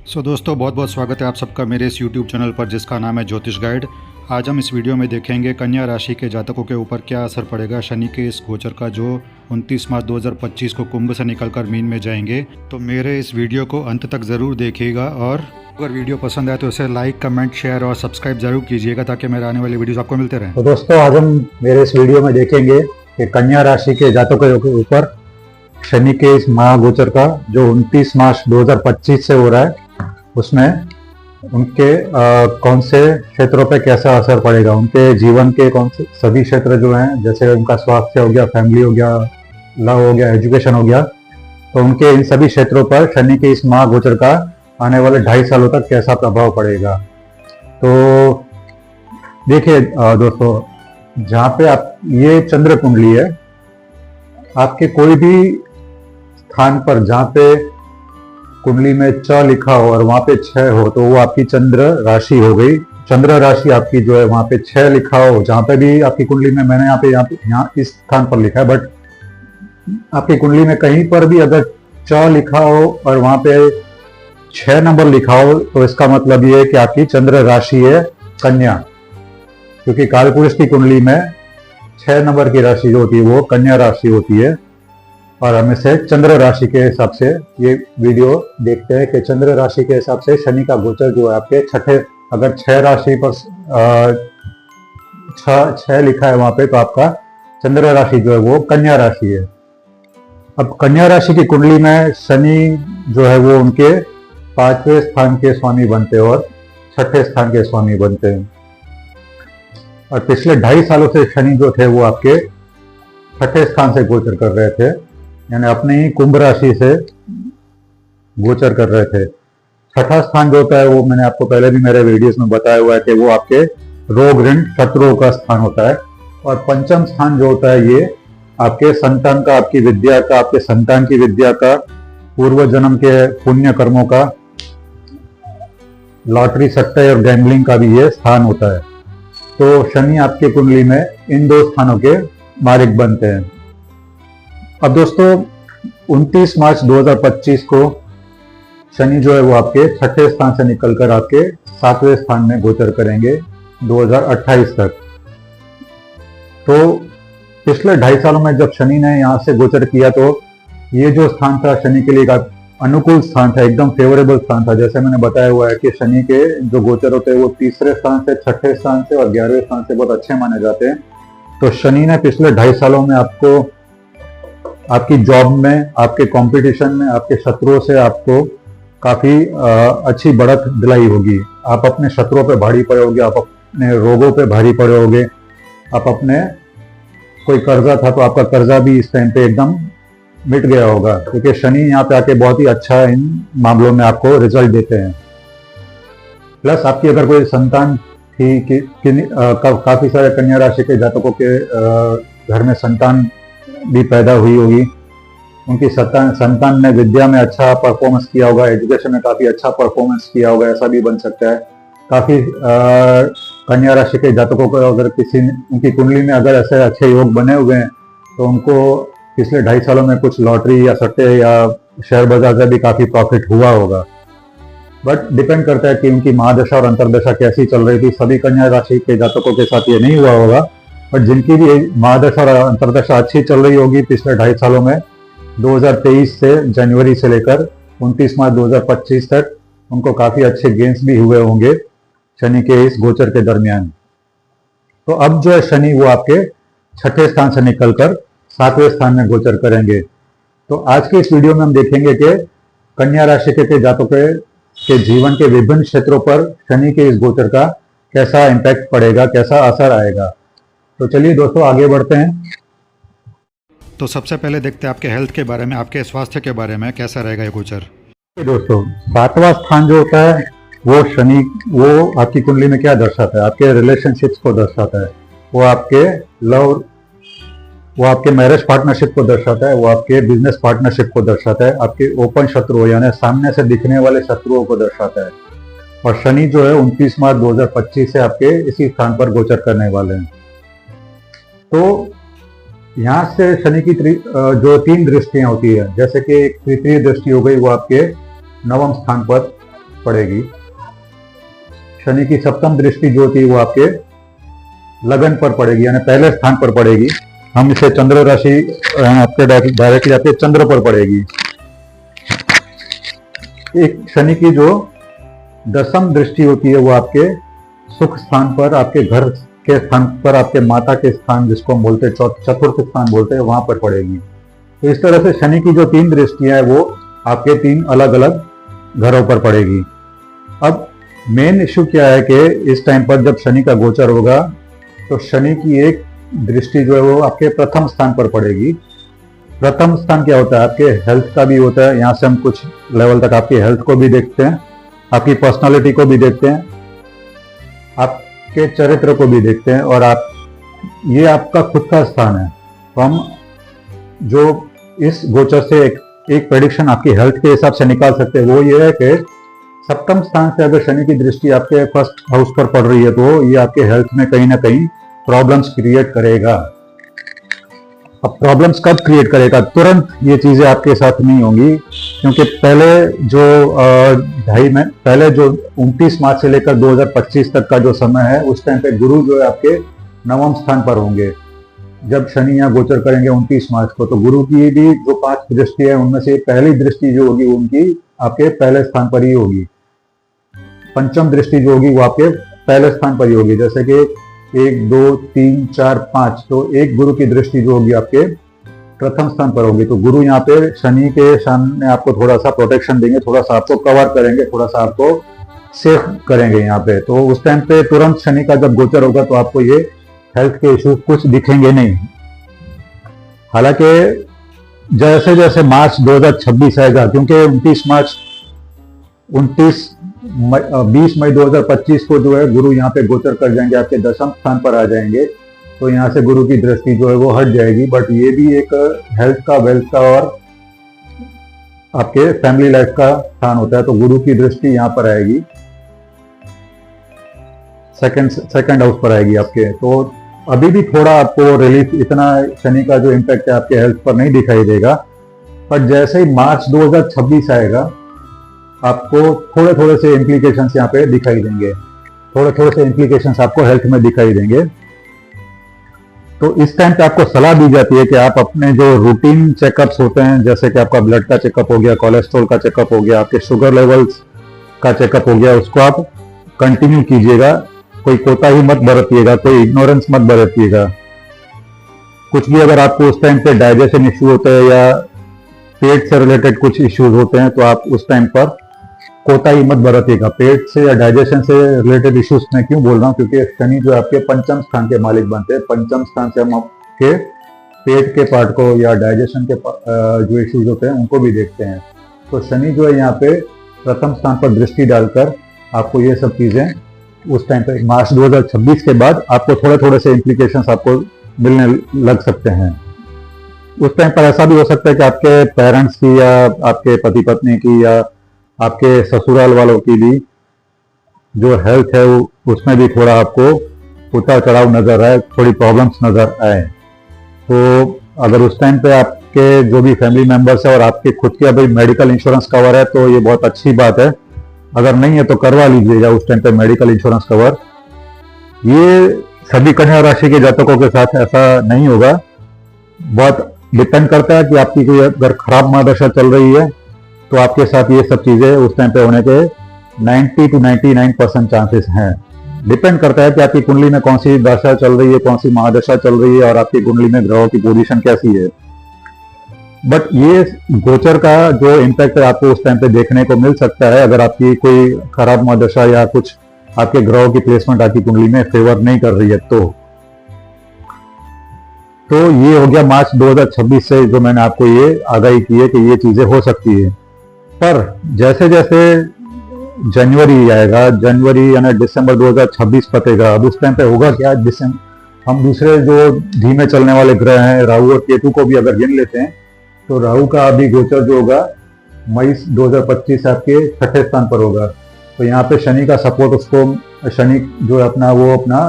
दोस्तों बहुत बहुत स्वागत है आप सबका मेरे इस YouTube चैनल पर जिसका नाम है ज्योतिष गाइड। आज हम इस वीडियो में देखेंगे कन्या राशि के जातकों के ऊपर क्या असर पड़ेगा शनि के इस गोचर का, जो 29 मार्च 2025 को कुंभ से निकलकर मीन में जाएंगे। तो मेरे इस वीडियो को अंत तक ज़रूर देखिएगा और अगर वीडियो पसंद आए तो इसे लाइक, कमेंट, शेयर और सब्सक्राइब जरूर कीजिएगा ताकि मेरे आने वाली वीडियोस आपको मिलते रहें। तो दोस्तों आज हम मेरे इस वीडियो में देखेंगे कि कन्या राशि के जातकों के ऊपर शनि के इस महागोचर का जो 29 मार्च 2025 से हो रहा है उसमें उनके कौन से क्षेत्रों पे कैसा असर पड़ेगा, उनके जीवन के कौन से सभी क्षेत्र जो हैं, जैसे उनका स्वास्थ्य हो गया, फैमिली हो गया, लव हो गया, एजुकेशन हो गया, तो उनके इन सभी क्षेत्रों पर शनि के इस महागोचर का आने वाले 2.5 सालों तक कैसा प्रभाव पड़ेगा। तो देखिए दोस्तों, जहाँ पे आप ये चंद्र कुंडली है, आपके कोई भी स्थान पर जहाँ पे कुंडली में च लिखा हो और वहां पे 6 हो तो वो आपकी चंद्र राशि हो गई। चंद्र राशि आपकी जो है वहां पे 6 लिखा हो, जहां पे भी आपकी कुंडली में, मैंने यहाँ इस स्थान पर लिखा है, बट आपकी कुंडली में कहीं पर भी अगर च लिखा हो और वहां पे 6 नंबर लिखा हो तो इसका मतलब ये है कि आपकी चंद्र राशि है कन्या, क्योंकि कालपुरुष की कुंडली में 6 नंबर की राशि जो होती है वो कन्या राशि होती है। और हम इसे चंद्र राशि के हिसाब से ये वीडियो देखते हैं कि चंद्र राशि के हिसाब से शनि का गोचर जो है आपके छठे, अगर 6 राशि पर 6 लिखा है वहां पे तो आपका चंद्र राशि जो है वो कन्या राशि है। अब कन्या राशि की कुंडली में शनि जो है वो उनके 5वें स्थान के स्वामी बनते हैं और 6ठे स्थान के स्वामी बनते हैं। और पिछले 2.5 सालों से शनि जो थे वो आपके 6ठे स्थान से गोचर कर रहे थे, यानी अपने ही कुंभ राशि से गोचर कर रहे थे। 6ठा स्थान जो होता है वो मैंने आपको पहले भी मेरे वीडियोस में बताया हुआ है कि वो आपके रोग, ऋण, शत्रुओं का स्थान होता है। और 5म स्थान जो होता है ये आपके संतान का, आपकी विद्या का, आपके संतान की विद्या का, पूर्व जन्म के पुण्य कर्मों का, लॉटरी, सट्टे और गैम्बलिंग का भी ये स्थान होता है। तो शनि आपके कुंडली में इन 2 स्थानों के मालिक बनते हैं। अब दोस्तों 29 मार्च 2025 को शनि जो है वो आपके 6ठे स्थान से निकलकर आपके 7वें स्थान में गोचर करेंगे 2028 तक। तो पिछले 2.5 सालों में जब शनि ने यहाँ से गोचर किया तो ये जो स्थान था शनि के लिए एक अनुकूल स्थान था, एकदम फेवरेबल स्थान था। जैसे मैंने बताया हुआ है कि शनि के जो गोचर होते हैं वो 3रे स्थान से, 6ठे स्थान से और 11वें स्थान से बहुत अच्छे माने जाते हैं। तो शनि ने पिछले 2.5 सालों में आपको आपकी जॉब में, आपके कंपटीशन में, आपके शत्रुओं से आपको काफी अच्छी बढ़त दिलाई होगी। आप अपने शत्रुओं पे भारी पड़े होगे, आप अपने रोगों पे भारी पड़े होगे, आप अपने कोई कर्जा था तो आपका कर्जा भी इस टाइम पे एकदम मिट गया होगा, क्योंकि शनि यहाँ पे आके बहुत ही अच्छा इन मामलों में आपको रिजल्ट देते हैं। प्लस आपकी अगर कोई संतान थी कि काफी सारे कन्या राशि के जातकों के घर में संतान भी पैदा हुई होगी, उनकी संतान ने विद्या में अच्छा परफॉर्मेंस किया होगा, एजुकेशन में काफी अच्छा परफॉर्मेंस किया होगा, ऐसा भी बन सकता है। काफी कन्या राशि के जातकों को अगर उनकी कुंडली में अगर ऐसे अच्छे योग बने हुए हैं तो उनको पिछले 2.5 सालों में कुछ लॉटरी या सट्टे या शेयर बाजार से भी काफी प्रॉफिट हुआ होगा। बट डिपेंड करता है कि उनकी महादशा और अंतरदशा कैसी चल रही थी। सभी कन्या राशि के जातकों के साथ ये नहीं हुआ होगा, बट जिनकी भी महादशा और अंतरदशा अच्छी चल रही होगी पिछले 2.5 सालों में, 2023 से जनवरी से लेकर 29 मार्च 2025 तक उनको काफी अच्छे गेन्स भी हुए होंगे शनि के इस गोचर के दरमियान। तो अब जो है शनि वो आपके 6ठे स्थान से निकलकर 7वें स्थान में गोचर करेंगे। तो आज के इस वीडियो में हम देखेंगे कि कन्या राशि के जातकों के जीवन के विभिन्न क्षेत्रों पर शनि के इस गोचर का कैसा इम्पैक्ट पड़ेगा, कैसा असर आएगा। तो चलिए दोस्तों आगे बढ़ते हैं। तो सबसे पहले देखते हैं आपके हेल्थ के बारे में, आपके स्वास्थ्य के बारे में कैसा रहेगा ये गोचर। दोस्तों 7वां स्थान जो होता है वो शनि, वो आपकी कुंडली में क्या दर्शाता है? आपके रिलेशनशिप्स को दर्शाता है, वो आपके लव, वो आपके मैरिज पार्टनरशिप को दर्शाता है, वो आपके बिजनेस पार्टनरशिप को दर्शाता है, आपके ओपन शत्रुओं यानी सामने से दिखने वाले शत्रुओं को दर्शाता है। और शनि जो है 29 मार्च 2025 से आपके इसी स्थान पर गोचर करने वाले हैं। तो यहाँ से शनि की जो 3 दृष्टियां होती है, जैसे कि एक तृतीय दृष्टि हो गई वो आपके 9वें स्थान पर पड़ेगी। शनि की सप्तम दृष्टि जो थी वो आपके लगन पर पड़ेगी, यानी पहले स्थान पर पड़ेगी। हम इसे चंद्र राशि आपके डायरेक्टली आपके चंद्र पर पड़ेगी। एक शनि की जो दसम दृष्टि होती है वो आपके सुख स्थान पर, आपके घर के स्थान पर, आपके माता के स्थान जिसको हम बोलते हैं चतुर्थ स्थान बोलते हैं, वहां पर पड़ेगी। तो इस तरह से शनि की जो 3 दृष्टियां है वो आपके 3 अलग अलग घरों पर पड़ेगी। अब मेन इश्यू क्या है कि इस टाइम पर जब शनि का गोचर होगा तो शनि की एक दृष्टि जो है वो आपके प्रथम स्थान पर पड़ेगी। प्रथम स्थान क्या होता है? आपके हेल्थ का भी होता है। यहां से हम कुछ लेवल तक आपकी हेल्थ को भी देखते हैं, आपकी पर्सनालिटी को भी देखते हैं, आपके चरित्र को भी देखते हैं, और ये आपका खुद का स्थान है। तो हम जो इस गोचर से एक प्रेडिक्शन आपकी हेल्थ के हिसाब से निकाल सकते हैं वो ये है कि सप्तम स्थान से अगर शनि की दृष्टि आपके फर्स्ट हाउस पर पड़ रही है तो ये आपके हेल्थ में कहीं ना कहीं प्रॉब्लम्स क्रिएट करेगा। अब प्रॉब्लम्स कब क्रिएट करेगा? तुरंत ये चीजें आपके साथ नहीं होंगी, क्योंकि पहले जो 29 मार्च से लेकर 2025 तक का जो समय है उस टाइम पे गुरु जो है आपके नवम स्थान पर होंगे। जब शनि यहाँ गोचर करेंगे 29 मार्च को, तो गुरु की भी जो 5 दृष्टि है उनमें से पहली दृष्टि जो होगी उनकी आपके पहले स्थान पर ही होगी। पंचम दृष्टि जो होगी वो आपके पहले स्थान पर ही होगी। जैसे कि 1 2 3 4 5, तो एक गुरु की दृष्टि जो होगी आपके प्रथम स्थान पर होगी। तो गुरु यहाँ पे शनि के सामने आपको थोड़ा सा प्रोटेक्शन देंगे, थोड़ा सा आपको कवर करेंगे, थोड़ा सा आपको सेफ करेंगे यहाँ पे। तो उस टाइम पे तुरंत शनि का जब गोचर होगा तो आपको ये हेल्थ के इश्यूज कुछ दिखेंगे नहीं। हालांकि जैसे जैसे मार्च 2026 आएगा, क्योंकि 20 मई 2025 को जो है गुरु यहाँ पे गोचर कर जाएंगे, आपके दशम स्थान पर आ जाएंगे, तो यहाँ से गुरु की दृष्टि जो है वो हट जाएगी। बट ये भी एक हेल्थ का, वेल्थ का और आपके फैमिली लाइफ का स्थान होता है। तो गुरु की दृष्टि यहाँ पर आएगी, सेकंड हाउस पर आएगी आपके। तो अभी भी थोड़ा आपको रिलीफ, इतना शनि का जो इम्पैक्ट है आपके हेल्थ पर नहीं दिखाई देगा। पर जैसे ही मार्च 2026 आएगा आपको थोड़े थोड़े से इम्प्लीकेशंस यहाँ पे दिखाई देंगे, थोड़े थोड़े से इम्प्लीकेशंस आपको हेल्थ में दिखाई देंगे। तो इस टाइम पे आपको सलाह दी जाती है कि आप अपने जो रूटीन चेकअप्स होते हैं, जैसे कि आपका ब्लड का चेकअप हो गया, कोलेस्ट्रॉल का चेकअप हो गया, आपके शुगर लेवल्स का चेकअप हो गया, उसको आप कंटिन्यू कीजिएगा। कोई कोताही मत बरतिएगा, कोई इग्नोरेंस मत बरतिएगा। कुछ भी अगर आपको उस टाइम पे डाइजेशन इश्यू होता है या पेट से रिलेटेड कुछ इश्यूज होते हैं तो आप उस टाइम पर कोताही मत बरतिएगा। पेट से या डाइजेशन से रिलेटेड इश्यूज मैं क्यों बोल रहा हूँ? क्योंकि शनि जो आपके पंचम स्थान के मालिक बनते हैं। पंचम स्थान से हम आपके पेट के पार्ट को या डाइजेशन के जो इश्यूज होते हैं उनको भी देखते हैं। तो शनि जो है यहाँ पे प्रथम स्थान पर दृष्टि डालकर आपको ये सब चीजें उस टाइम पे मार्च 2026 के बाद आपको थोड़े थोड़े से इम्प्लीकेशंस आपको मिलने लग सकते हैं। उस टाइम पर ऐसा भी हो सकता है कि आपके पेरेंट्स की या आपके पति पत्नी की या आपके ससुराल वालों की भी जो हेल्थ है उसमें भी थोड़ा आपको उतार चढ़ाव नजर आए, थोड़ी प्रॉब्लम्स नजर आए। तो अगर उस टाइम पे आपके जो भी फैमिली मेंबर्स है और आपके खुद के अभी मेडिकल इंश्योरेंस कवर है तो ये बहुत अच्छी बात है। अगर नहीं है तो करवा लीजिएगा उस टाइम पे मेडिकल इंश्योरेंस कवर। ये सभी कन्या राशि के जातकों के साथ ऐसा नहीं होगा, बहुत डिपेंड करता है कि आपकी कोई अगर खराब महादशा चल रही है तो आपके साथ ये सब चीजें उस टाइम पे होने के 90 to 99% चांसेस हैं। डिपेंड करता है कि आपकी कुंडली में कौन सी दशा चल रही है, कौन सी महादशा चल रही है और आपकी कुंडली में ग्रहों की पोजीशन कैसी है। बट ये गोचर का जो इम्पैक्ट है आपको उस टाइम पे देखने को मिल सकता है अगर आपकी कोई खराब महादशा या कुछ आपके ग्रहों की प्लेसमेंट आपकी कुंडली में फेवर नहीं कर रही है। तो ये हो गया मार्च 2026 से जो मैंने आपको ये आगाही की है कि ये चीजें हो सकती है। पर जैसे जैसे जनवरी आएगा, जनवरी यानी दिसंबर 2026 पतेगा, अब उस टाइम पे होगा क्या? हम दूसरे जो धीमे चलने वाले ग्रह हैं राहु और केतु को भी अगर गिन लेते हैं तो राहु का अभी गोचर जो होगा मई 2025 आपके 6ठे स्थान पर होगा। तो यहाँ पे शनि का सपोर्ट, उसको शनि जो है अपना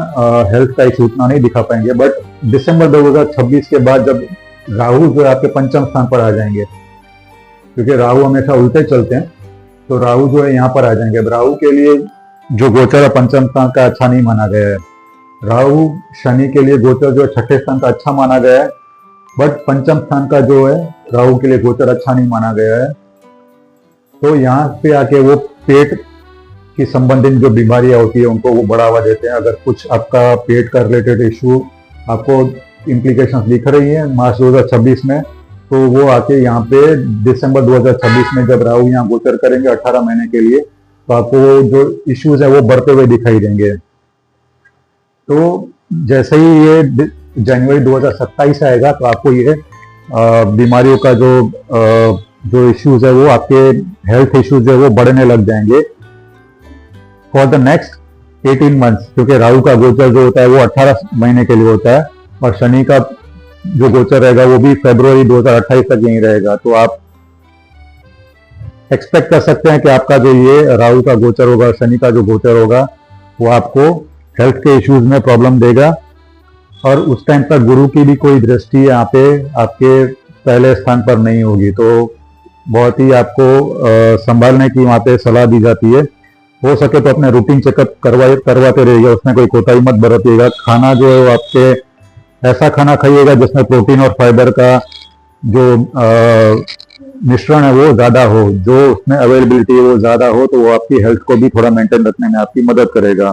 हेल्थ का इशू उतना नहीं दिखा पाएंगे। बट दिसंबर 2026 के बाद जब राहु जो है आपके पंचम स्थान पर आ जाएंगे, क्योंकि राहु हमेशा उल्टे चलते हैं, तो राहु जो है यहाँ पर आ जाएंगे। अब राहु के लिए जो गोचर है पंचम स्थान का अच्छा नहीं माना गया है। राहु शनि के लिए गोचर जो है छठे स्थान का अच्छा माना गया है, बट पंचम स्थान का जो है राहु के लिए गोचर अच्छा नहीं माना गया है। तो यहाँ पे आके वो पेट की संबंधित जो बीमारियां होती है उनको वो बढ़ावा देते हैं। अगर कुछ आपका पेट का रिलेटेड इशू आपको इम्प्लीकेशंस दिख रही है मार्च 2026 में, तो वो आके यहाँ पे दिसंबर 2026 में जब राहु यहाँ गोचर करेंगे 18 महीने के लिए, तो आपको जो इश्यूज है वो बढ़ते हुए दिखाई देंगे। तो जैसे ही ये जनवरी 2027 आएगा तो आपको ये बीमारियों का जो इश्यूज है वो आपके हेल्थ इश्यूज है वो बढ़ने लग जाएंगे फॉर द नेक्स्ट 18 मंथ्स, क्योंकि राहु का गोचर जो होता है वो 18 महीने के लिए होता है और शनि का जो गोचर रहेगा वो भी फरवरी 2028 तक यहीं रहेगा। तो आप एक्सपेक्ट कर सकते हैं कि आपका जो ये राहु का गोचर होगा, शनि का जो गोचर होगा, वो आपको हेल्थ के इश्यूज में प्रॉब्लम देगा। और उस टाइम पर गुरु की भी कोई दृष्टि यहाँ पे आपके पहले स्थान पर नहीं होगी, तो बहुत ही आपको संभालने की वहाँ पे सलाह दी जाती है। हो सके तो अपने रूटीन चेकअप करवाते रहिएगा, उसमें कोई कोताही मत बरतिएगा। खाना जो है वो आपके ऐसा खाना खाइएगा जिसमें प्रोटीन और फाइबर का जो मिश्रण है वो ज्यादा हो, जो उसमें अवेलेबिलिटी है वो ज्यादा हो, तो वो आपकी हेल्थ को भी थोड़ा मेंटेन रखने में आपकी मदद करेगा।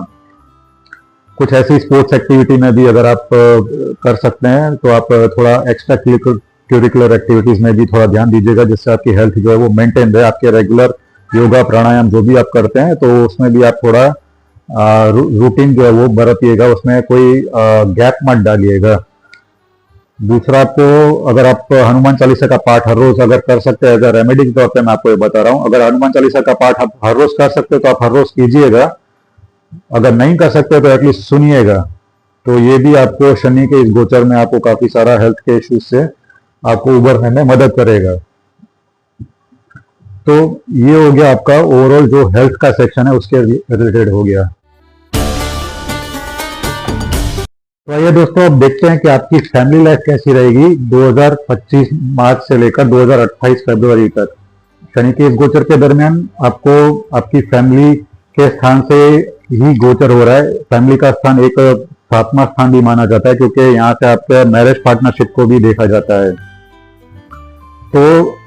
कुछ ऐसी स्पोर्ट्स एक्टिविटी में भी अगर आप कर सकते हैं तो आप थोड़ा एक्स्ट्रा करिकुलर एक्टिविटीज में भी थोड़ा ध्यान दीजिएगा, जिससे आपकी हेल्थ जो है वो मेंटेन रहे। आपके रेगुलर योगा प्राणायाम जो भी आप करते हैं तो उसमें भी आप थोड़ा रूटीन जो है वो बरतिएगा, उसमें कोई गैप मत डालिएगा। दूसरा, आपको अगर आप हनुमान चालीसा का पाठ हर रोज अगर कर सकते हैं, अगर रेमेडी के तौर पे मैं आपको ये बता रहा हूँ, अगर हनुमान चालीसा का पाठ आप हर रोज कर सकते हो तो आप हर रोज कीजिएगा। अगर नहीं कर सकते तो एटलीस्ट सुनिएगा। तो ये भी आपको शनि के इस गोचर में आपको काफी सारा हेल्थ के इश्यूज से आपको उबरने में मदद करेगा। तो ये हो गया आपका ओवरऑल जो हेल्थ का सेक्शन है उसके रिलेटेड हो गया। तो आइए दोस्तों, अब देखते हैं कि आपकी फैमिली लाइफ कैसी रहेगी 2025 मार्च से लेकर 2028 फरवरी तक। शनि के इस गोचर के दरमियान आपको आपकी फैमिली के स्थान से ही गोचर हो रहा है। फैमिली का स्थान एक 7वां स्थान भी माना जाता है, क्योंकि यहाँ से आपके मैरिज पार्टनरशिप को भी देखा जाता है। तो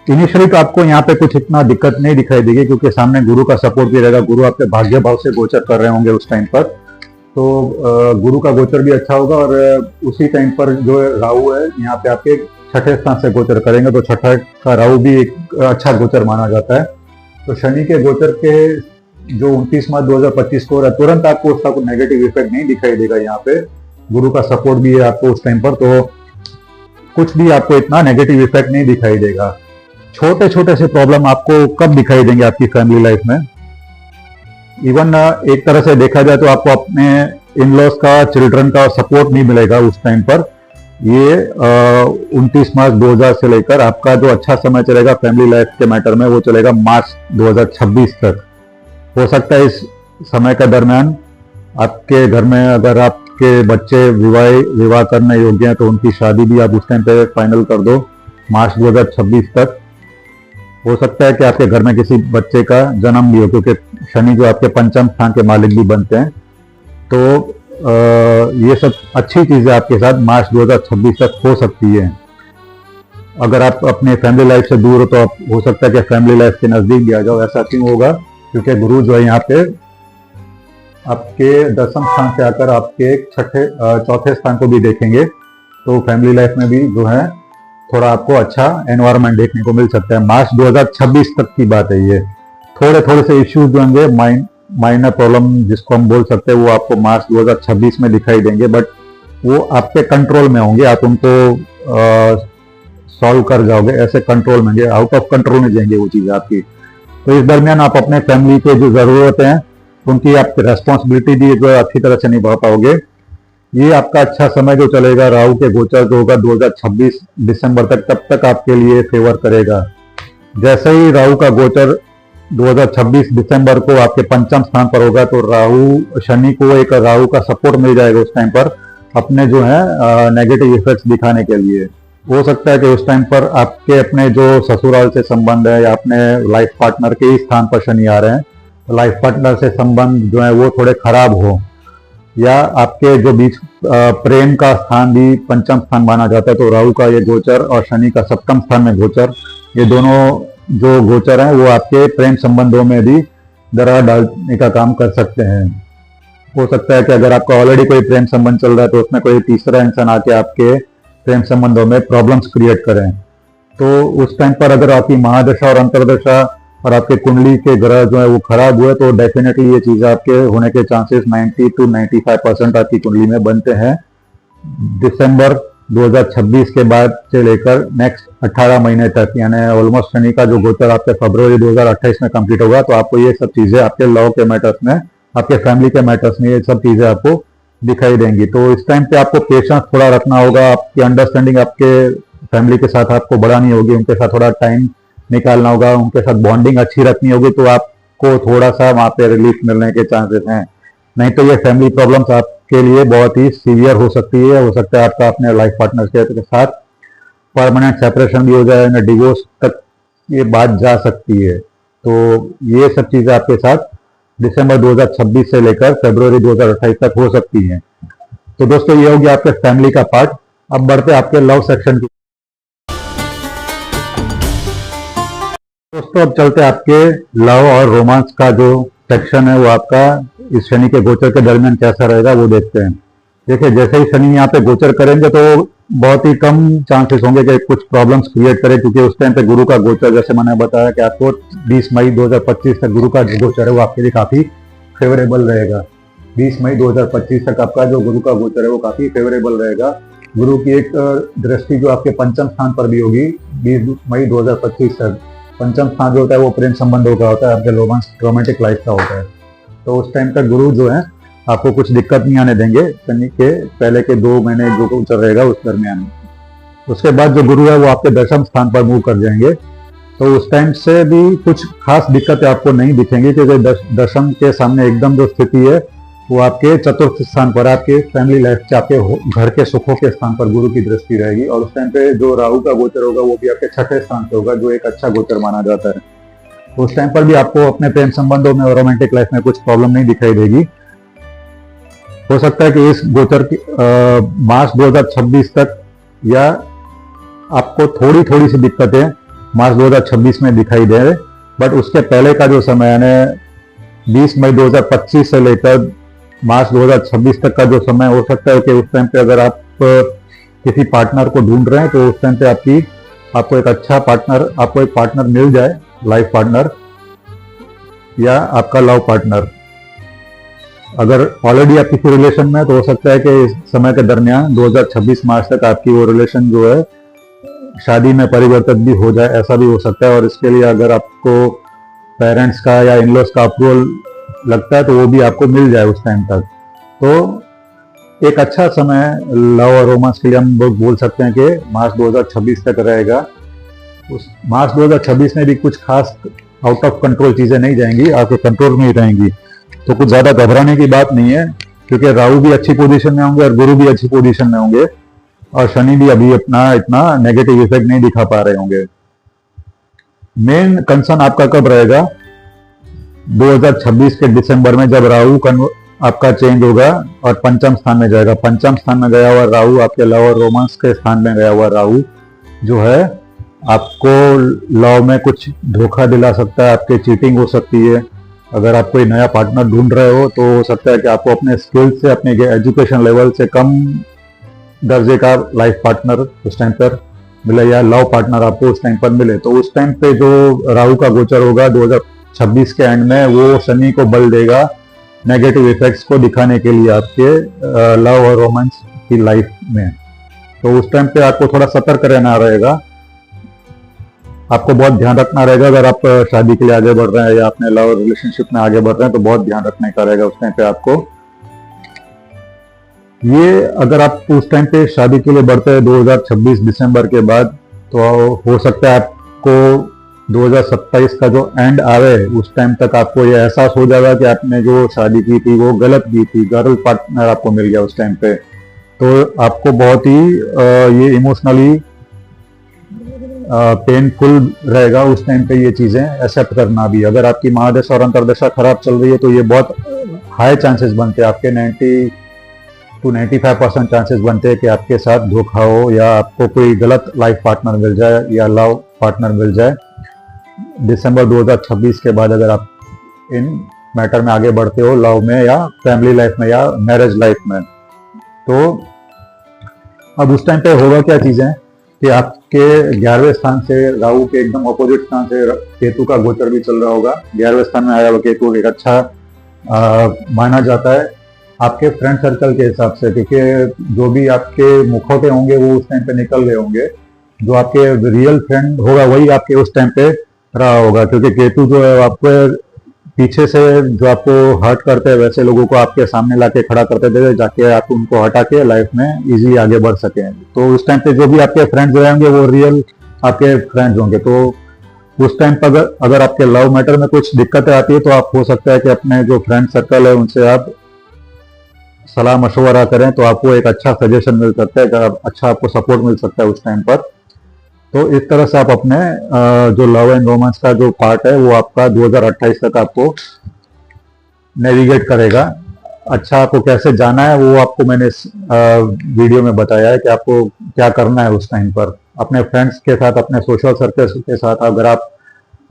इनिशियली तो आपको यहाँ पे कुछ इतना दिक्कत नहीं दिखाई देगी, क्योंकि सामने गुरु का सपोर्ट भी रहेगा। गुरु आपके भाग्य भाव से गोचर कर रहे होंगे उस टाइम पर, तो गुरु का गोचर भी अच्छा होगा। और उसी टाइम पर जो राहु है यहाँ पे आपके छठे स्थान से गोचर करेंगे, तो छठा का राहु भी एक अच्छा गोचर माना जाता है। तो शनि के गोचर के जो 29 मार्च 2025 को हो रहा है, तुरंत आपको उसका कोई नेगेटिव इफेक्ट नहीं दिखाई देगा। यहाँ पे गुरु का सपोर्ट भी है आपको उस टाइम पर, तो कुछ भी आपको इतना नेगेटिव इफेक्ट नहीं दिखाई देगा। छोटे छोटे से प्रॉब्लम आपको कब दिखाई देंगे आपकी फैमिली लाइफ में, इवन एक तरह से देखा जाए तो आपको अपने इन लॉज का, चिल्ड्रन का सपोर्ट नहीं मिलेगा उस टाइम पर। ये 29 मार्च 2000 से लेकर आपका जो अच्छा समय चलेगा फैमिली लाइफ के मैटर में, वो चलेगा मार्च 2026 तक। हो सकता है इस समय के दरमियान आपके घर में अगर आपके बच्चे विवाह करने योग्य हैं तो उनकी शादी भी आप उस टाइम पे फाइनल कर दो मार्च 2026 तक। हो सकता है कि आपके घर में किसी बच्चे का जन्म भी हो, क्योंकि शनि जो आपके पंचम स्थान के मालिक भी बनते हैं। तो ये सब अच्छी चीजें आपके साथ मार्च 2026 तक हो सकती है। अगर आप अपने फैमिली लाइफ से दूर हो तो आप हो सकता है कि फैमिली लाइफ के नजदीक भी आ जाओ। ऐसा क्यों होगा? क्योंकि गुरु जो है यहाँ पे आपके 10वें स्थान से आकर आपके चौथे स्थान को भी देखेंगे, तो फैमिली लाइफ में भी जो है थोड़ा आपको अच्छा एनवायरनमेंट देखने को मिल सकता है। मार्च 2026 तक की बात है ये। थोड़े थोड़े से इश्यूज जो होंगे, माइनर प्रॉब्लम जिसको हम बोल सकते हैं, वो आपको मार्च 2026 में दिखाई देंगे, बट वो आपके कंट्रोल में होंगे। आप उनको सॉल्व कर जाओगे, ऐसे कंट्रोल में होंगे, आउट ऑफ कंट्रोल में जाएंगे वो चीज़ आपकी। तो इस दरमियान आप अपने फैमिली के जो ज़रूरतें हैं उनकी आपकी रेस्पॉन्सिबिलिटी भी जो है अच्छी तरह से निभा पाओगे। ये आपका अच्छा समय जो चलेगा, राहु के गोचर जो होगा 2026 दिसंबर तक, तब तक आपके लिए फेवर करेगा। जैसे ही राहु का गोचर 2026 दिसंबर को आपके पंचम स्थान पर होगा, तो शनि को एक राहु का सपोर्ट मिल जाएगा उस टाइम पर अपने जो है नेगेटिव इफेक्ट्स दिखाने के लिए। हो सकता है कि उस टाइम पर आपके अपने जो ससुराल से संबंध है या अपने लाइफ पार्टनर के ही स्थान पर शनि आ रहे हैं, तो लाइफ पार्टनर से संबंध जो है वो थोड़े खराब हो, या आपके जो बीच प्रेम का स्थान भी पंचम स्थान माना जाता है, तो राहु का ये गोचर और शनि का सप्तम स्थान में गोचर, ये दोनों जो गोचर हैं वो आपके प्रेम संबंधों में भी दरार डालने का काम कर सकते हैं। हो सकता है कि अगर आपका ऑलरेडी कोई प्रेम संबंध चल रहा है तो उसमें कोई तीसरा इंसान आके आपके प्रेम संबंधों में प्रॉब्लम्स क्रिएट करें। तो उस टाइम पर अगर आपकी महादशा और अंतरदशा और आपके कुंडली के ग्रह जो है वो खराब हुए तो डेफिनेटली ये चीजें आपके होने के चांसेस 90 to 95% आपकी कुंडली में बनते हैं। दिसंबर 2026 के बाद से लेकर नेक्स्ट 18 महीने तक, यानी ऑलमोस्ट शनि का जो गोचर आपके फरवरी 2028 में कंप्लीट होगा, तो आपको ये सब चीजें आपके लव के मैटर्स में, आपके फैमिली के मैटर्स में ये सब चीजें आपको दिखाई देंगी। तो इस टाइम पे आपको पेशेंस थोड़ा रखना होगा, आपकी अंडरस्टैंडिंग आपके फैमिली के साथ आपको बढ़ानी होगी, उनके साथ थोड़ा टाइम निकालना होगा, उनके साथ बॉन्डिंग अच्छी रखनी होगी, तो आपको थोड़ा सा वहां पे रिलीफ मिलने के चांसेस हैं। नहीं तो ये फैमिली प्रॉब्लम्स आपके लिए बहुत ही सीवियर हो सकती है। हो सकता है आपका अपने लाइफ पार्टनर के साथ परमानेंट सेपरेशन भी हो जाए, ना डिवोर्स तक ये बात जा सकती है। तो ये सब चीजें आपके साथ दिसंबर 2026 से लेकर फरवरी 2028 तक हो सकती हैं। तो दोस्तों ये हो गया आपके फैमिली का पार्ट। अब बढ़ते आपके लव सेक्शन की। दोस्तों अब चलते आपके लव और रोमांस का जो सेक्शन है वो आपका इस शनि के गोचर के दरमियान कैसा रहेगा वो देखते हैं। देखिए जैसे ही शनि यहाँ पे गोचर करेंगे तो बहुत ही कम चांसेस होंगे कि कुछ प्रॉब्लम्स क्रिएट करे, क्योंकि उस टाइम पे गुरु का गोचर, जैसे मैंने बताया कि आपको 20 मई 2025 तक गुरु का जो गोचर है वो आपके लिए काफी फेवरेबल रहेगा। 20 मई 2025 तक आपका जो गुरु का गोचर है वो काफी फेवरेबल रहेगा। गुरु की एक दृष्टि जो आपके पंचम स्थान पर भी होगी 20 मई 2025 तक। पंचम स्थान जो होता है वो प्रेम संबंधों का होता है, आपके रोमांटिक लाइफ का होता है। तो उस टाइम तक गुरु जो है आपको कुछ दिक्कत नहीं आने देंगे शनि के पहले के 2 महीने जो गोचर रहेगा उस दरमियान। उसके बाद जो गुरु है वो आपके दशम स्थान पर मूव कर जाएंगे, तो उस टाइम से भी कुछ खास दिक्कतें आपको नहीं दिखेंगी, क्योंकि दशम के सामने एकदम जो स्थिति है वो आपके चतुर्थ स्थान पर, आपके फैमिली लाइफ के, आपके घर के सुखों के स्थान पर गुरु की दृष्टि रहेगी। और उस टाइम पे जो राहु का गोचर होगा वो भी आपके छठे स्थान पे होगा, जो एक अच्छा गोचर माना जाता है। उस टाइम पर भी आपको अपने प्रेम संबंधों में और रोमांटिक लाइफ में कुछ प्रॉब्लम नहीं दिखाई देगी। हो सकता है कि इस गोचर की मार्च 2026 तक या आपको थोड़ी थोड़ी सी दिक्कतें मार्च 2026 में दिखाई दे, बट उसके पहले का जो समय यानी 20 मई 2025 से लेकर मार्च 2026 तक का जो समय, हो सकता है कि उस टाइम पे अगर आप किसी पार्टनर को ढूंढ रहे हैं तो उस टाइम पे आपको एक अच्छा पार्टनर, आपको एक पार्टनर मिल जाए, लाइफ पार्टनर या आपका लव पार्टनर। अगर ऑलरेडी आप किसी रिलेशन में, तो हो सकता है कि इस समय के दरमियान 2026 मार्च तक आपकी वो रिलेशन जो है शादी में परिवर्तित भी हो जाए, ऐसा भी हो सकता है। और इसके लिए अगर आपको पेरेंट्स का या इन-लॉज का अप्रूवल लगता है तो वो भी आपको मिल जाए उस टाइम तक। तो एक अच्छा समय लव और रोमांस के लिए हम लोग बोल सकते हैं कि मार्च 2026 तक रहेगा। उस मार्च 2026 में भी कुछ खास आउट ऑफ कंट्रोल चीजें नहीं जाएंगी, आपके कंट्रोल में ही रहेंगी। तो कुछ ज्यादा घबराने की बात नहीं है, क्योंकि राहु भी अच्छी पोजीशन में होंगे और गुरु भी अच्छी पोजीशन में होंगे, और शनि भी अभी अपना इतना नेगेटिव इफेक्ट नहीं दिखा पा रहे होंगे। मेन कंसर्न आपका कब रहेगा? 2026 के दिसंबर में, जब राहु आपका चेंज होगा और पंचम स्थान में जाएगा। पंचम स्थान में गया हुआ राहु, आपके लव और रोमांस के स्थान में गया हुआ राहु जो है आपको लव में कुछ धोखा दिला सकता है, आपके चीटिंग हो सकती है। अगर आप कोई नया पार्टनर ढूंढ रहे हो तो हो सकता है कि आपको अपने स्किल से, अपने एजुकेशन लेवल से कम दर्जे का लाइफ पार्टनर उस टाइम पर मिले, या लव पार्टनर आपको उस टाइम पर मिले। तो उस टाइम पे जो राहु का गोचर होगा 2026 के एंड में, वो शनि को बल देगा नेगेटिव इफेक्ट्स को दिखाने के लिए आपके लव और रोमांस की लाइफ में। तो उस टाइम पे आपको थोड़ा सतर्क रहना रहेगा, आपको बहुत ध्यान रखना रहेगा। अगर आप शादी के लिए आगे बढ़ रहे हैं या अपने लव रिलेशनशिप में आगे बढ़ रहे हैं तो बहुत ध्यान रखने का रहेगा उस टाइम पे आपको। ये अगर आप उस टाइम पे शादी के लिए बढ़ते हैं 2026 दिसंबर के बाद, तो हो सकता है आपको 2027 का जो एंड आवे उस टाइम तक आपको ये एहसास हो जाएगा कि आपने जो शादी की थी वो गलत की थी, गर्ल पार्टनर आपको मिल गया उस टाइम पे। तो आपको बहुत ही ये इमोशनली पेनफुल रहेगा उस टाइम पे ये चीजें एक्सेप्ट करना भी। अगर आपकी महादशा और अंतरदशा खराब चल रही है तो ये बहुत हाई चांसेस बनते हैं, आपके 90 to 95% चांसेस बनते हैं कि आपके साथ धोखा हो या आपको कोई गलत लाइफ पार्टनर मिल जाए या लव पार्टनर मिल जाए। दिसंबर 2026 के बाद अगर आप इन मैटर में आगे बढ़ते हो, लव में या फैमिली लाइफ में या मैरिज लाइफ में, तो अब उस टाइम पे होगा क्या चीजें कि आपके 11वें स्थान से राहु के एकदम अपोजिट स्थान से केतु का गोचर भी चल रहा होगा। 11वें स्थान में आया हुआ केतु एक अच्छा माना जाता है आपके फ्रेंड सर्कल के हिसाब से, क्योंकि जो भी आपके मुखौटे होंगे वो उस टाइम पे निकल रहे होंगे। जो आपके रियल फ्रेंड होगा वही आपके उस टाइम पे रहा होगा, क्योंकि केतु जो है आपको पीछे से जो आपको हर्ट करते हैं वैसे लोगों को आपके सामने लाके खड़ा करते थे, जाके आप उनको हटा के लाइफ में इजी आगे बढ़ सके। तो उस टाइम पे जो भी आपके फ्रेंड्स रहेंगे वो रियल आपके फ्रेंड्स होंगे। तो उस टाइम पर अगर आपके लव मैटर में कुछ दिक्कतें आती है तो आप हो सकता है कि अपने जो फ्रेंड सर्कल है उनसे आप सलाह मशवरा करें तो आपको एक अच्छा सजेशन मिल सकता है, अच्छा आपको सपोर्ट मिल सकता है उस टाइम पर। तो इस तरह से आप अपने जो लव एंड रोमांस का जो पार्ट है वो आपका 2028 तक आपको नेविगेट करेगा। अच्छा आपको कैसे जाना है वो आपको मैंने इस वीडियो में बताया है कि आपको क्या करना है उस टाइम पर। अपने फ्रेंड्स के साथ, अपने सोशल सर्कल के साथ अगर आप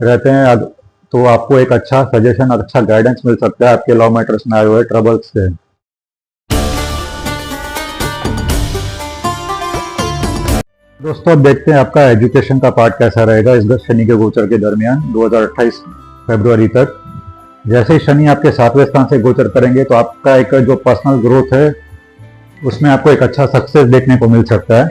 रहते हैं तो आपको एक अच्छा सजेशन, अच्छा गाइडेंस मिल सकता है आपके लव मैटर्स में आए हुए ट्रबल्स से। दोस्तों अब देखते हैं आपका एजुकेशन का पार्ट कैसा रहेगा इस शनि के गोचर के दरमियान 2028 फरवरी तक। जैसे ही शनि आपके 7वें स्थान से गोचर करेंगे तो आपका एक जो पर्सनल ग्रोथ है उसमें आपको एक अच्छा सक्सेस देखने को मिल सकता है,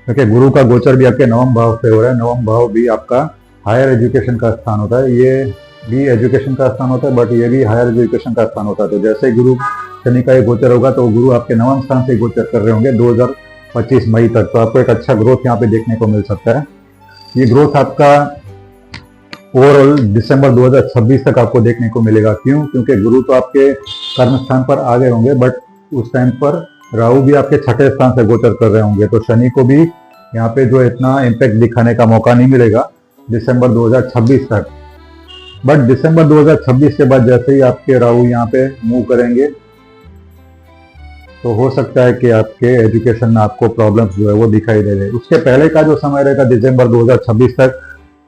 क्योंकि गुरु का गोचर भी आपके नवम भाव पे हो रहा है। नवम भाव भी आपका हायर एजुकेशन का स्थान होता है, ये भी एजुकेशन का स्थान होता है बट ये भी हायर एजुकेशन का स्थान होता है। तो जैसे ही गुरु शनि का ये गोचर होगा तो गुरु आपके नवम स्थान से गोचर कर रहे होंगे 2025 मई तक, तो आपको एक अच्छा ग्रोथ यहाँ पे देखने को मिल सकता है। ये ग्रोथ आपका ओवरऑल दिसंबर 2026 तक आपको देखने को मिलेगा। क्यों? क्योंकि गुरु तो आपके कर्म स्थान पर आ गए होंगे बट उस टाइम पर राहु भी आपके 6ठे स्थान से गोचर कर रहे होंगे, तो शनि को भी यहाँ पे जो इतना इम्पैक्ट दिखाने का मौका नहीं मिलेगा दिसंबर 2026 तक। बट दिसंबर 2026 के बाद जैसे ही आपके राहु यहाँ पे मूव करेंगे तो हो सकता है कि आपके एजुकेशन में आपको प्रॉब्लम्स जो है वो दिखाई दे रहे। उसके पहले का जो समय रहेगा दिसंबर 2026 तक,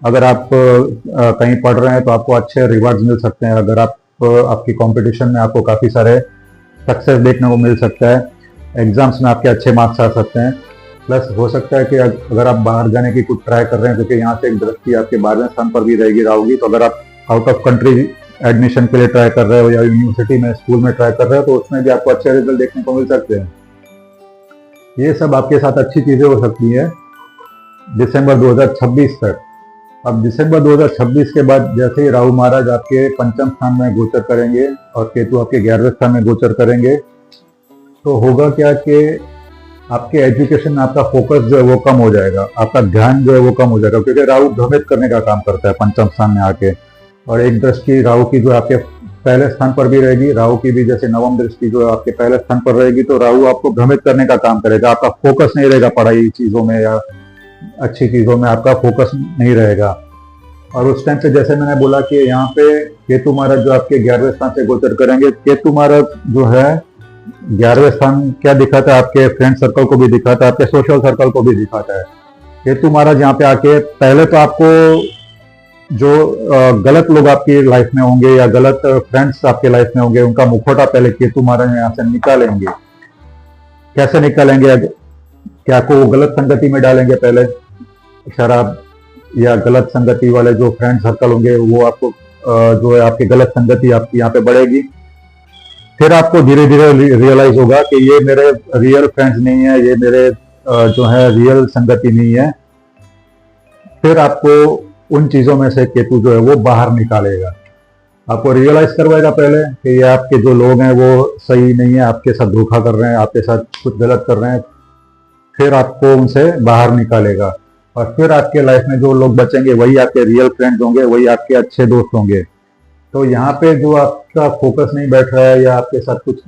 अगर आप कहीं पढ़ रहे हैं तो आपको अच्छे रिवार्ड्स मिल सकते हैं। अगर आप आपकी कंपटीशन में आपको काफ़ी सारे सक्सेस देखने को मिल सकता है, एग्जाम्स में आपके अच्छे मार्क्स आ सकते हैं। प्लस हो सकता है कि अगर आप बाहर जाने की कुछ ट्राई कर रहे हैं, क्योंकि यहाँ से एक दृष्टि आपके 12वें स्थान पर भी रहेगी राहु की, तो अगर आप आउट ऑफ कंट्री एडमिशन के लिए ट्राई कर रहे हो या यूनिवर्सिटी में, स्कूल में ट्राई कर रहे हो तो उसमें भी आपको अच्छे रिजल्ट देखने को मिल सकते हैं। ये सब आपके साथ अच्छी चीजें हो सकती है दिसंबर 2026 तक। अब दिसंबर 2026 के बाद जैसे ही राहु महाराज आपके पंचम स्थान में गोचर करेंगे और केतु आपके 11वें स्थान में गोचर करेंगे तो होगा क्या कि आपके एजुकेशन में आपका फोकस जो है वो कम हो जाएगा, आपका ध्यान जो है वो कम हो जाएगा, क्योंकि राहु भ्रमित करने का काम करता है पंचम स्थान में आके। और एक दृष्टि राहु की जो आपके पहले स्थान पर भी रहेगी, राहु की भी जैसे नवम दृष्टि जो आपके पहले स्थान पर रहेगी, तो राहु आपको भ्रमित करने का काम करेगा। आपका फोकस नहीं रहेगा पढ़ाई चीजों में या अच्छी चीजों में, आपका फोकस नहीं रहेगा। और उस टाइम पे जैसे मैंने बोला कि यहाँ पे केतु महाराज जो आपके 11वें स्थान से गोचर करेंगे, केतु महाराज जो है 11वें स्थान क्या दिखाता है, आपके फ्रेंड सर्कल को भी दिखाता है, आपके सोशल सर्कल को भी दिखाता है। केतु महाराज यहाँ पे आके पहले तो आपको जो गलत लोग आपकी लाइफ में होंगे या गलत फ्रेंड्स आपके लाइफ में होंगे उनका मुखौटा पहले केतु महाराज यहाँ से निकालेंगे। कैसे निकालेंगे? क्या को वो गलत संगति में डालेंगे, पहले शराब या गलत संगति वाले जो फ्रेंड सर्कल होंगे वो आपको जो है आपकी गलत संगति आपकी यहाँ पे बढ़ेगी। फिर आपको धीरे धीरे रियलाइज होगा कि ये मेरे रियल फ्रेंड्स नहीं है, ये मेरे जो है रियल संगति नहीं है। फिर आपको उन चीजों में से केतु जो है वो बाहर निकालेगा, आपको रियलाइज करवाएगा पहले कि ये आपके जो लोग हैं वो सही नहीं है, आपके साथ धोखा कर रहे हैं, आपके साथ कुछ गलत कर रहे हैं। फिर आपको उनसे बाहर निकालेगा और फिर आपके लाइफ में जो लोग बचेंगे वही आपके रियल फ्रेंड्स होंगे, वही आपके अच्छे दोस्त होंगे। तो यहाँ पे जो आपका फोकस नहीं बैठ रहा है या आपके साथ कुछ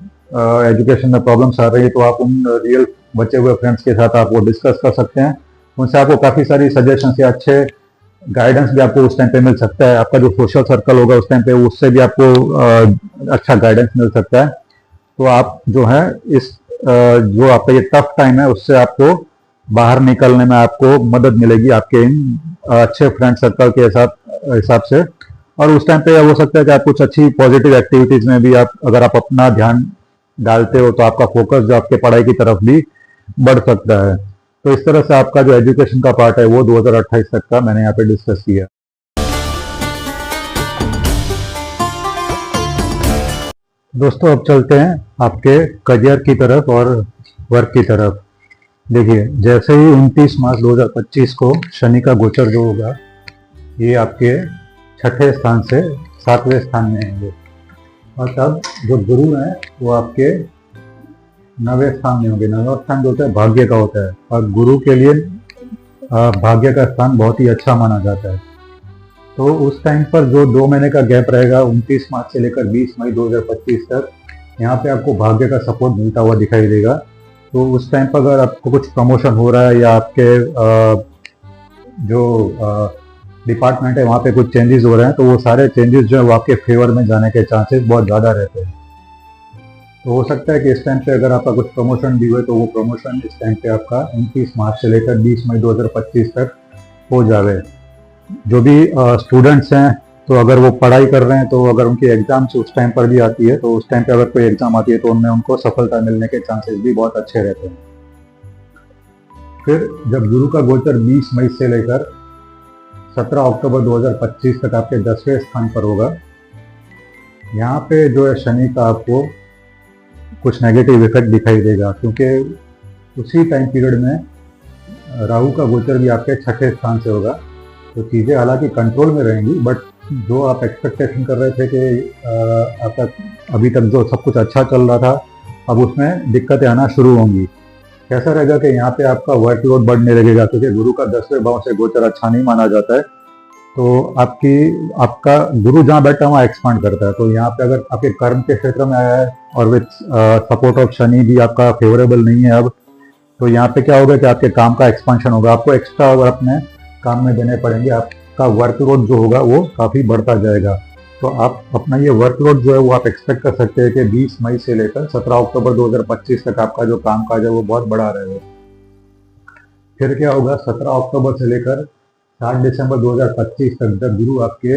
एजुकेशन में प्रॉब्लम्स आ रही है तो आप उन रियल बचे हुए फ्रेंड्स के साथ आप वो डिस्कस कर सकते हैं उनसे आपको काफ़ी सारी सजेशन या अच्छे गाइडेंस भी आपको उस टाइम पे मिल सकता है। आपका जो सोशल सर्कल होगा उस टाइम पे उससे भी आपको अच्छा गाइडेंस मिल सकता है। तो आप जो है इस जो आपका ये टफ टाइम है उससे आपको बाहर निकलने में आपको मदद मिलेगी आपके इन अच्छे फ्रेंड सर्कल के हिसाब से। और उस टाइम पे हो सकता है कि आप कुछ अच्छी पॉजिटिव एक्टिविटीज में भी आप अगर आप अपना ध्यान डालते हो तो आपका फोकस जो आपके पढ़ाई की तरफ भी बढ़ सकता है। तो इस तरह से आपका जो एजुकेशन का पार्ट है वो 2028 तक का मैंने यहाँ पे डिस्कस किया। दोस्तों अब चलते हैं आपके करियर की तरफ और वर्क की तरफ। देखिए जैसे ही 29 मार्च 2025 को शनि का गोचर जो होगा ये आपके छठे स्थान से 7वें स्थान में आएंगे और तब जो गुरु हैं वो आपके 9वें स्थान में होंगे। 9वां स्थान जो होता है भाग्य का होता है और गुरु के लिए भाग्य का स्थान बहुत ही अच्छा माना जाता है। तो उस टाइम पर जो 2 महीने का गैप रहेगा 29 मार्च से लेकर 20 मई 2025 तक, यहाँ पे आपको भाग्य का सपोर्ट मिलता हुआ दिखाई देगा। तो उस टाइम पर अगर आपको कुछ प्रमोशन हो रहा है या आपके जो डिपार्टमेंट है वहाँ पे कुछ चेंजेस हो रहे हैं तो वो सारे चेंजेस जो है वो आपके फेवर में जाने के चांसेस बहुत ज़्यादा रहते हैं। तो हो सकता है कि इस टाइम पे अगर आपका कुछ प्रमोशन भी हुए तो वो प्रमोशन इस टाइम पे आपका 29 मार्च से लेकर 20 मई 2025 तक हो जावे। जो भी स्टूडेंट्स हैं तो अगर वो पढ़ाई कर रहे हैं तो अगर उनकी एग्जाम्स उस टाइम पर भी आती है तो उस टाइम पे अगर कोई एग्जाम आती है तो उनमें उनको सफलता मिलने के चांसेस भी बहुत अच्छे रहते हैं। फिर जब गुरु का गोचर 20 मई से लेकर 17 अक्टूबर 2025 तक आपके 10वें स्थान पर होगा, यहाँ पे जो है शनि का आपको कुछ नेगेटिव इफेक्ट दिखाई देगा क्योंकि उसी टाइम पीरियड में राहु का गोचर भी आपके छठे स्थान से होगा। तो चीज़ें हालांकि कंट्रोल में रहेंगी बट जो आप एक्सपेक्टेशन कर रहे थे कि आपका अभी तक जो सब कुछ अच्छा चल रहा था अब उसमें दिक्कतें आना शुरू होंगी। कैसा रहेगा कि यहाँ पे आपका वर्कलोड बढ़ने लगेगा क्योंकि गुरु का 10वें भाव से गोचर अच्छा नहीं माना जाता है। तो आपका गुरु जहाँ बैठा है वहाँ एक्सपांड करता है। तो यहाँ पे अगर आपके कर्म के क्षेत्र में आया है और विथ सपोर्ट ऑफ शनि भी आपका फेवरेबल नहीं है अब, तो यहाँ पे क्या होगा कि आपके काम का एक्सपांशन होगा, आपको एक्स्ट्रा अगर अपने काम में देने पड़ेंगे, आपका वर्कलोड जो होगा वो काफ़ी बढ़ता जाएगा। तो आप अपना ये वर्कलोड जो है वो आप एक्सपेक्ट कर सकते हैं कि 20 मई से लेकर 17 अक्टूबर 2025 तक आपका जो काम काज है वो बहुत बड़ा रहेगा। फिर क्या होगा 17 अक्टूबर से लेकर 7 दिसंबर 2025 तक जब गुरु आपके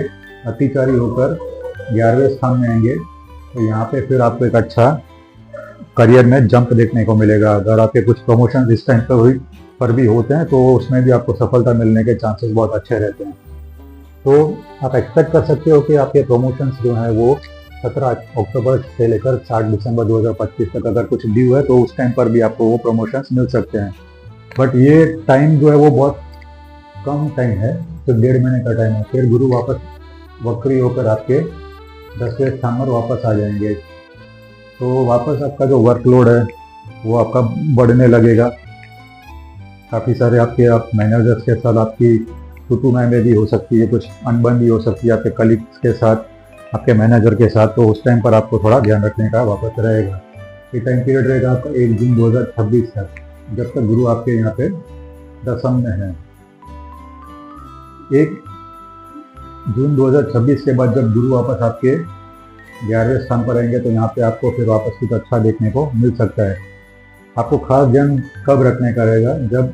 अतिचारी होकर 11वें स्थान में आएंगे तो यहाँ पे फिर आपको एक अच्छा करियर में जंप देखने को मिलेगा। अगर आपके कुछ प्रमोशन इस टाइम पर भी होते हैं तो उसमें भी आपको सफलता मिलने के चांसेस बहुत अच्छे रहते हैं। तो आप एक्सपेक्ट कर सकते हो कि आपके प्रमोशंस जो हैं वो 17 अक्टूबर से लेकर 7 दिसंबर 2025 तक अगर कुछ ड्यू है तो उस टाइम पर भी आपको वो प्रमोशंस मिल सकते हैं। बट ये टाइम जो है वो बहुत कम टाइम है, तो 1.5 महीने का टाइम है। फिर गुरु वापस वक्री होकर आपके 10वें स्थान पर वापस आ जाएंगे। तो वापस आपका जो वर्कलोड है वो आपका बढ़ने लगेगा। काफ़ी सारे आपके मैनेजर्स के साथ आपकी टू-टू-मैं भी हो सकती है, कुछ अनबन भी हो सकती है आपके कलीग्स के साथ, आपके मैनेजर के साथ। तो उस टाइम पर आपको थोड़ा ध्यान रखने का वापस रहेगा। ये टाइम पीरियड रहेगा आपका 1 जून 2026 तक, जब तक गुरु आपके यहाँ पे दशम में है। 1 जून 2026 के बाद जब गुरु वापस आपके 11वें स्थान पर आएंगे तो यहाँ पे आपको फिर वापस कुछ अच्छा देखने को मिल सकता है। आपको खास ध्यान कब रखने का रहेगा, जब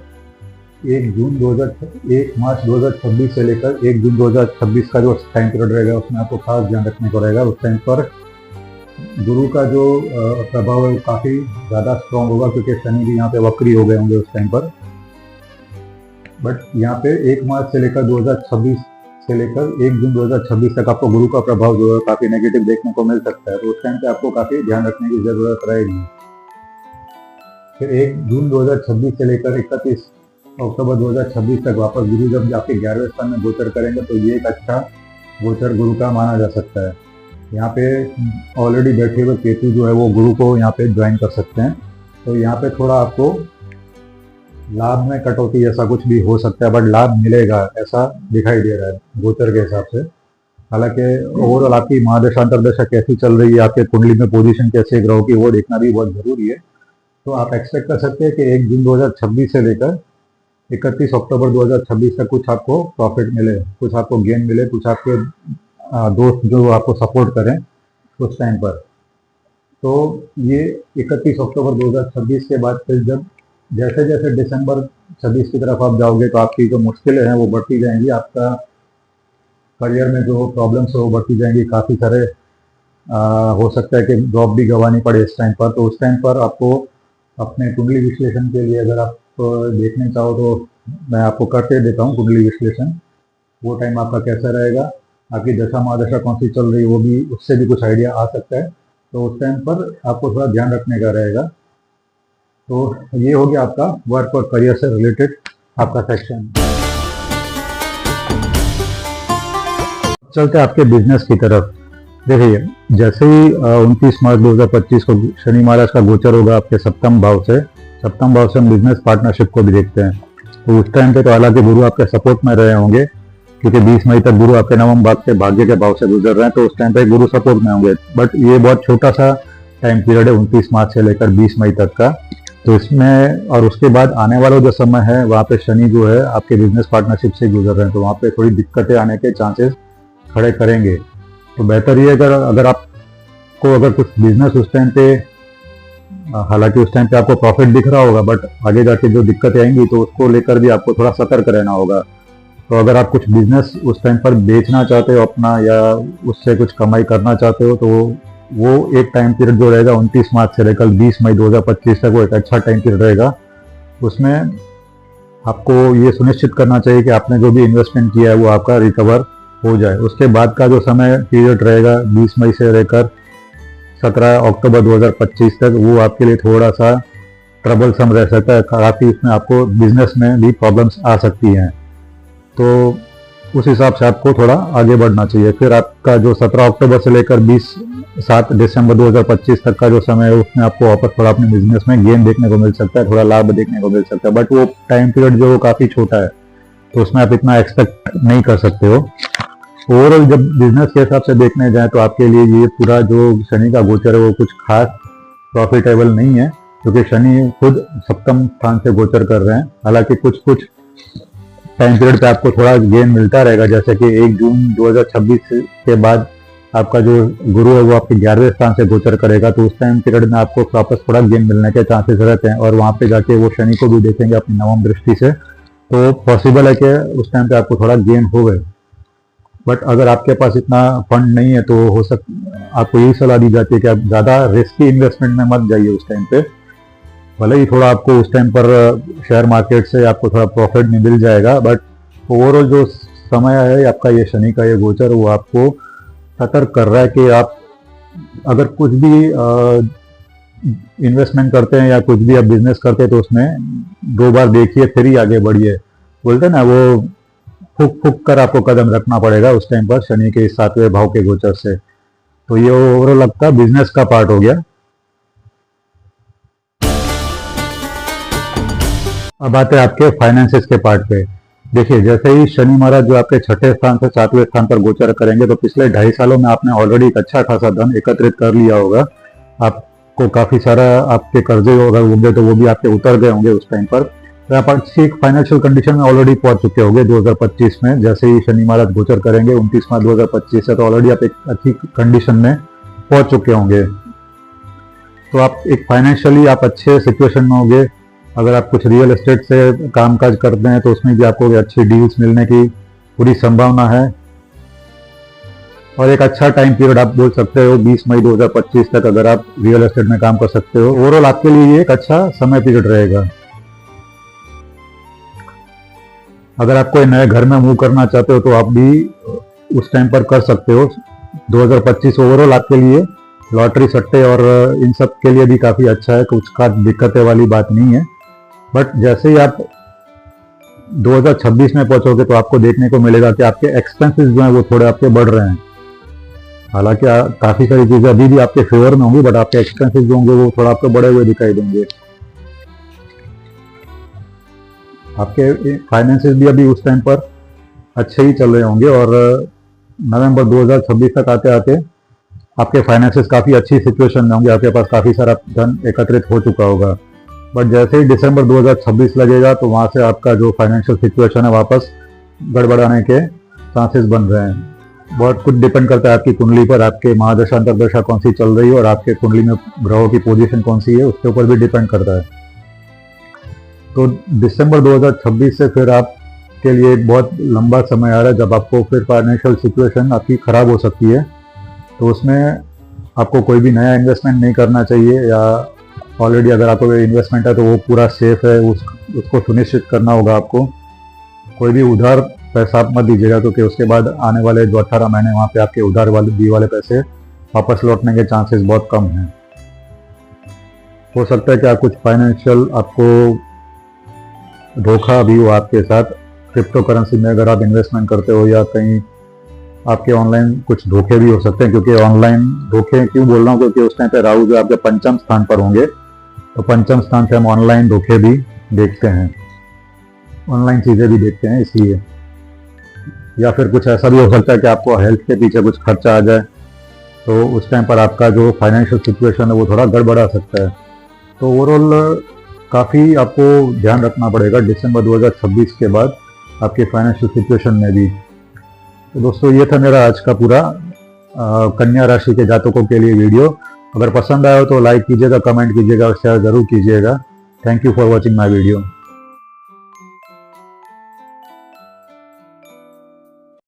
1 मार्च 2026 से लेकर 1 जून 2026 का जो टाइम पीरियड रहेगा उसमें आपको खास ध्यान रखने को रहेगा। उस टाइम पर गुरु का जो प्रभाव है वो काफ़ी ज़्यादा स्ट्रॉन्ग होगा क्योंकि शनि भी यहाँ पे वक्री हो गए होंगे उस टाइम पर। बट यहाँ पे 1 मार्च से लेकर 2026 से लेकर 1 जून 2026 तक आपको गुरु का प्रभाव जो है काफ़ी नेगेटिव देखने को मिल सकता है। तो उस टाइम पे आपको काफ़ी ध्यान रखने की ज़रूरत रहेगी। फिर 1 जून 2026 से लेकर 31 अक्टूबर 2026 तक वापस गुरु जब आपके 11वें स्थान में गोचर करेंगे तो ये एक अच्छा गोचर गुरु का माना जा सकता है। यहाँ पे ऑलरेडी बैठे हुए केतु जो है वो गुरु को यहाँ पे ज्वाइन कर सकते हैं। तो यहाँ पे थोड़ा आपको लाभ में कटौती ऐसा कुछ भी हो सकता है, बट लाभ मिलेगा ऐसा दिखाई दे रहा है गोचर के हिसाब से। हालांकि ओवरऑल आपकी महादशा अंतर्दशा कैसी चल रही है, आपके कुंडली में पोजीशन कैसे ग्रहों की वो देखना भी बहुत जरूरी है। तो आप एक्सपेक्ट कर सकते हैं कि 1 जून 2026 से लेकर 31 अक्टूबर 2026 तक कुछ आपको प्रॉफिट मिले, कुछ आपको गेन मिले, कुछ आपके दोस्त जो आपको सपोर्ट करें उस टाइम पर। तो ये 31 अक्टूबर 2026 के बाद फिर जब जैसे जैसे दिसंबर 26 की तरफ आप जाओगे तो आपकी जो मुश्किलें हैं वो बढ़ती जाएंगी, आपका करियर में जो प्रॉब्लम्स है वो बढ़ती जाएंगी। काफ़ी सारे हो सकता है कि जॉब भी गंवानी पड़े इस टाइम पर। तो उस टाइम पर आपको अपने कुंडली विश्लेषण के लिए अगर आप देखने चाहो तो मैं आपको करके देता हूँ कुंडली विश्लेषण। वो टाइम आपका कैसा रहेगा, आपकी दशा महादशा कौन सी चल रही है, वो भी उससे भी कुछ आइडिया आ सकता है। तो उस टाइम पर आपको थोड़ा ध्यान रखने का रहेगा। तो ये हो गया आपका वर्क और करियर से रिलेटेड आपका सेक्शन। चलते आपके बिजनेस की तरफ। देखिए, जैसे ही 29 मार्च 2025 को शनि महाराज का गोचर होगा आपके सप्तम भाव से हम बिजनेस पार्टनरशिप को भी देखते हैं। तो उस टाइम पे तो हालांकि गुरु आपके सपोर्ट में रहे होंगे, क्योंकि 20 मई तक गुरु आपके नवम भाव से भाग्य के भाव से गुजर रहे हैं, तो उस टाइम पे गुरु सपोर्ट में होंगे। बट ये बहुत छोटा सा टाइम पीरियड है 29 मार्च से लेकर 20 मई तक का। तो इसमें और उसके बाद आने वाला जो समय है वहाँ पे शनि जो है आपके बिजनेस पार्टनरशिप से गुजर रहे हैं, तो वहाँ पे थोड़ी दिक्कतें आने के चांसेस खड़े करेंगे। तो बेहतर ये अगर आपको अगर कुछ बिजनेस उस टाइम पे, हालांकि उस टाइम पे आपको प्रॉफिट दिख रहा होगा, बट आगे जाके जो दिक्कतें आएंगी तो उसको लेकर भी आपको थोड़ा सतर्क रहना होगा। तो अगर आप कुछ बिजनेस उस टाइम पर बेचना चाहते हो अपना, या उससे कुछ कमाई करना चाहते हो, तो वो एक टाइम पीरियड जो रहेगा 29 मार्च से लेकर 20 मई 2025 तक वो एक अच्छा टाइम पीरियड रहेगा। उसमें आपको ये सुनिश्चित करना चाहिए कि आपने जो भी इन्वेस्टमेंट किया है वो आपका रिकवर हो जाए। उसके बाद का जो समय पीरियड रहेगा 20 मई से लेकर 17 अक्टूबर 2025 तक, वो आपके लिए थोड़ा सा ट्रबलसम रह सकता है। काफ़ी उसमें आपको बिजनेस में भी प्रॉब्लम्स आ सकती हैं, तो उस हिसाब से आपको थोड़ा आगे बढ़ना चाहिए। फिर आपका जो 17 अक्टूबर से लेकर 7 दिसंबर 2025 तक का जो समय है उसमें आपको वापस थोड़ा अपने बिजनेस में गेन देखने को मिल सकता है, थोड़ा लाभ देखने को मिल सकता है। बट वो टाइम पीरियड जो काफ़ी छोटा है, तो उसमें आप इतना एक्सपेक्ट नहीं कर सकते हो। ओवरऑल जब बिजनेस के हिसाब से देखने जाए तो आपके लिए ये पूरा जो शनि का गोचर है वो कुछ खास प्रॉफिटेबल नहीं है, क्योंकि शनि खुद सप्तम स्थान से गोचर कर रहे हैं। हालांकि कुछ टाइम पीरियड पे आपको थोड़ा गेन मिलता रहेगा, जैसे कि 1 जून 2026 के बाद आपका जो गुरु है वो आपके 11वें स्थान से गोचर करेगा, तो उस टाइम पीरियड में आपको वापस थोड़ा गेन मिलने के चांसेस रहते हैं। और वहाँ पे जाके वो शनि को भी देखेंगे अपनी नवम दृष्टि से, तो पॉसिबल है कि उस टाइम पे आपको थोड़ा गेन हो गए। बट अगर आपके पास इतना फंड नहीं है तो आपको यही सलाह दी जाती है कि आप ज़्यादा रिस्की इन्वेस्टमेंट में मत जाइए उस टाइम पे। भले ही थोड़ा आपको उस टाइम पर शेयर मार्केट से आपको थोड़ा प्रॉफिट नहीं मिल जाएगा, बट ओवरऑल जो समय है आपका ये शनि का ये गोचर, वो आपको सतर्क कर रहा है कि आप अगर कुछ भी इन्वेस्टमेंट करते हैं या कुछ भी आप बिजनेस करते हैं तो उसमें 2 बार देखिए फिर ही आगे बढ़िए। बोलते हैं ना, वो फूक कर आपको कदम रखना पड़ेगा उस टाइम पर शनि के 7वें भाव के गोचर से। तो ये ओवरऑल आपका बिजनेस का पार्ट हो गया। अब आते हैं आपके फाइनेंसेस के पार्ट पे। देखिए, जैसे ही शनि महाराज जो आपके 6ठे स्थान से 7वें स्थान पर गोचर करेंगे, तो पिछले 2.5 सालों में आपने ऑलरेडी एक अच्छा खासा धन एकत्रित कर लिया होगा। आपको काफी सारा आपके कर्जे अगर होंगे तो वो भी आपके उतर गए होंगे उस टाइम पर। तो आप अच्छी फाइनेंशियल कंडीशन में ऑलरेडी पहुंच चुके होंगे 2025 में। जैसे ही शनि महाराज गोचर करेंगे 29 मार्च 2025 से, तो ऑलरेडी आप एक अच्छी कंडीशन में पहुंच चुके होंगे। तो आप एक फाइनेंशियली आप अच्छे सिचुएशन में होंगे। अगर आप कुछ रियल एस्टेट से कामकाज करते हैं तो उसमें भी आपको अच्छी डील्स मिलने की पूरी संभावना है। और एक अच्छा टाइम पीरियड आप बोल सकते हो 20 मई 2025 तक अगर आप रियल एस्टेट में काम कर सकते हो। ओवरऑल आपके लिए ये एक अच्छा समय पीरियड रहेगा। अगर आप कोई नए घर में मूव करना चाहते हो तो आप भी उस टाइम पर कर सकते हो। 2025 ओवरऑल आपके लिए लॉटरी सट्टे और इन सब के लिए भी काफ़ी अच्छा है, कुछ का दिक्कतें वाली बात नहीं है। बट जैसे ही आप 2026 में पहुंचोगे तो आपको देखने को मिलेगा कि आपके एक्सपेंसेस जो हैं वो थोड़े आपके बढ़ रहे हैं। हालांकि काफ़ी सारी चीज़ें अभी भी आपके फेवर में होंगी, बट आपके एक्सपेंसेस जो होंगे वो थोड़ा आपको बढ़े हुए दिखाई देंगे। आपके फाइनेंसेस भी अभी उस टाइम पर अच्छे ही चल रहे होंगे, और नवंबर 2026 तक आते आते आपके फाइनेंसेस काफ़ी अच्छी सिचुएशन में होंगे। आपके पास काफ़ी सारा धन एकत्रित हो चुका होगा। बट जैसे ही दिसंबर 2026 लगेगा तो वहाँ से आपका जो फाइनेंशियल सिचुएशन है वापस गड़बड़ाने के चांसेस बन रहे हैं। बहुत कुछ डिपेंड करता है आपकी कुंडली पर, आपके महादशा अंतर्दशा कौन सी चल रही है और आपके कुंडली में ग्रहों की पोजीशन कौन सी है, उसके ऊपर भी डिपेंड करता है। तो दिसंबर 2026 से फिर आपके लिए एक बहुत लंबा समय आ रहा है जब आपको फिर फाइनेंशियल सिचुएशन आपकी खराब हो सकती है। तो उसमें आपको कोई भी नया इन्वेस्टमेंट नहीं करना चाहिए, या ऑलरेडी अगर आपको इन्वेस्टमेंट है तो वो पूरा सेफ है, उसको सुनिश्चित करना होगा आपको। कोई भी उधार पैसा आप मत दीजिएगा, क्योंकि उसके बाद आने वाले जो 18 महीने वहाँ पे आपके उधार वाले पैसे वापस लौटने के चांसेस बहुत कम हैं। हो सकता है कि आप कुछ फाइनेंशियल आपको धोखा भी हो आपके साथ, क्रिप्टो करेंसी में अगर आप इन्वेस्टमेंट करते हो, या कहीं आपके ऑनलाइन कुछ धोखे भी हो सकते हैं। क्योंकि ऑनलाइन धोखे क्यों बोल रहा हूँ, क्योंकि उस टाइम पे राहु जो आपके पंचम स्थान पर होंगे, तो पंचम स्थान से हम ऑनलाइन धोखे भी देखते हैं, ऑनलाइन चीज़ें भी देखते हैं इसलिए। या फिर कुछ ऐसा भी हो सकता है कि आपको हेल्थ के पीछे कुछ खर्चा आ जाए, तो उस टाइम पर आपका जो फाइनेंशियल सिचुएशन है वो थोड़ा गड़बड़ा सकता है। तो ओवरऑल काफ़ी आपको ध्यान रखना पड़ेगा दिसंबर 2026 के बाद आपके फाइनेंशियल सिचुएशन में भी। तो दोस्तों ये था मेरा आज का पूरा कन्या राशि के जातकों के लिए वीडियो। अगर पसंद आया हो तो लाइक कीजिएगा, कमेंट कीजिएगा और शेयर ज़रूर कीजिएगा। Thank you for watching my video.